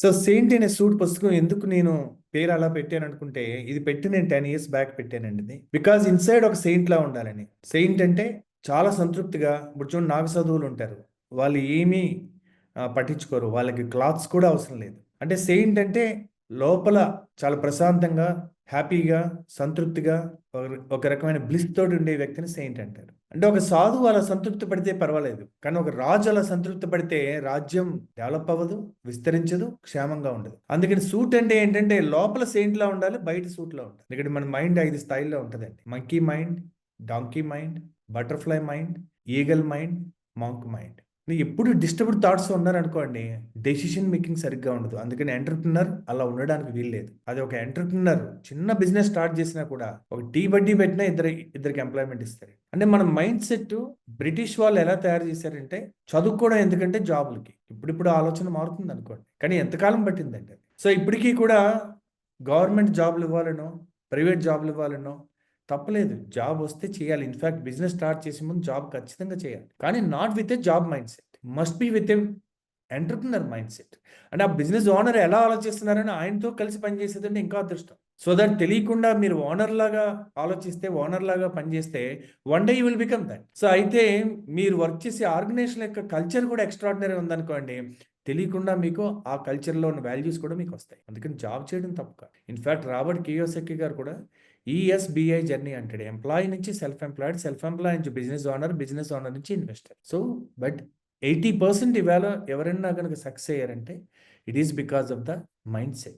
So 'Saint' అనే suit పుస్తకం ఎందుకు నేను పేరు అలా పెట్టాననుకుంటే, ఇది పెట్టి నేను 10 ఇయర్స్ బ్యాక్ పెట్టానండి ఇది. బికాజ్ ఇన్‌సైడ్ ఒక సెయింట్‌లా ఉండాలని. సెయింట్ అంటే చాలా సంతృప్తిగా ఇప్పుడు చూడండి నాగసాధువులుంటారు. వాళ్ళు ఏమీ పట్టించుకోరు. వాళ్ళకి క్లాత్స్ కూడా అవసరం లేదు. అంటే సెయింట్ అంటే లోపల చాలా ప్రశాంతంగా, హ్యాపీగా, సంతృప్తిగా ఒక రకమైన బ్లిస్ తోటి ఉండే వ్యక్తిని సెయింట్ అంటారు. అంటే ఒక సాధువు అలా సంతృప్తి పడితే పర్వాలేదు. కానీ ఒక రాజు అలా సంతృప్తి పడితే రాజ్యం డెవలప్ అవ్వదు, విస్తరించదు, క్షేమంగా ఉండదు. అందుకని సూట్ అంటే ఏంటంటే లోపల సెయింట్‌లా ఉండాలి, బయట సూట్‌లా ఉండాలి. ఎందుకంటే మన మైండ్ 5 స్థాయిల్లో ఉంటదండి. Monkey mind, donkey mind, butterfly mind, eagle mind, monk mind. ఎప్పుడు డిస్టర్బ్డ్ థాట్స్ ఉన్నారనుకోండి, డెసిషన్ మేకింగ్ సరిగ్గా ఉండదు. అందుకని ఎంటర్‌ప్రెన్యూర్ అలా ఉండడానికి వీల్లేదు. అది ఒక ఎంటర్‌ప్రెన్యూర్ చిన్న బిజినెస్ స్టార్ట్ చేసినా కూడా ఒక టీ బడ్డీ పెట్టినా ఇద్దరికి ఎంప్లాయ్‌మెంట్ ఇస్తారు. అంటే మన మైండ్ సెట్ బ్రిటిష్ వాళ్ళు ఎలా తయారు చేశారంటే చదువుకోవడం ఎందుకంటే జాబులకి. ఇప్పుడిప్పుడు ఆలోచన మారుతుందనుకోండి. కానీ ఎంతకాలం పట్టిందండి అది. సో ఇప్పటికి కూడా గవర్నమెంట్ జాబ్‌లు ఇవ్వాలనో, ప్రైవేట్ జాబ్‌లు ఇవ్వాలనో తప్పులేదు. జాబ్ వస్తే చేయాలి. ఇన్‌ఫాక్ట్ బిజినెస్ స్టార్ట్ చేసే ముందు జాబ్ ఖచ్చితంగా చేయాలి. కానీ not with a job mind set. Must be with a entrepreneur mind set. అంటే ఆ బిజినెస్ ఓనర్ ఎలా ఆలోచిస్తున్నారని ఆయనతో కలిసి పనిచేసేదంటే ఇంకా అదృష్టం. సో దట్ తెలియకుండా మీరు ఓనర్‌లాగా ఆలోచిస్తే, ఓనర్‌లాగా పనిచేస్తే one day you will become that. So అయితే మీరు వర్క్ చేసే ఆర్గనైజేషన్ యొక్క కల్చర్ కూడా ఎక్స్ట్రార్డినరీ ఉందనుకోండి. తెలియకుండా మీకు ఆ కల్చర్‌లో ఉన్న వాల్యూస్ కూడా మీకొస్తాయి. అందుకని జాబ్ చేయడం తప్పు కాదు. ఇన్‌ఫాక్ట్ రాబర్ట్ కియోసకి గారు కూడా ఈఎస్‌బిఐ జర్నీ అంటాడు. ఎంప్లాయీ నుంచి సెల్ఫ్ ఎంప్లాయిడ్, సెల్ఫ్ ఎంప్లాయీ నుంచి బిజినెస్ ఓనర్, బిజినెస్ ఓనర్ నుంచి ఇన్వెస్టర్. సో బట్ 80% ఇవాళ ఎవరైనా గనక సక్సెస్ అయ్యారంటే it is because of the mind set.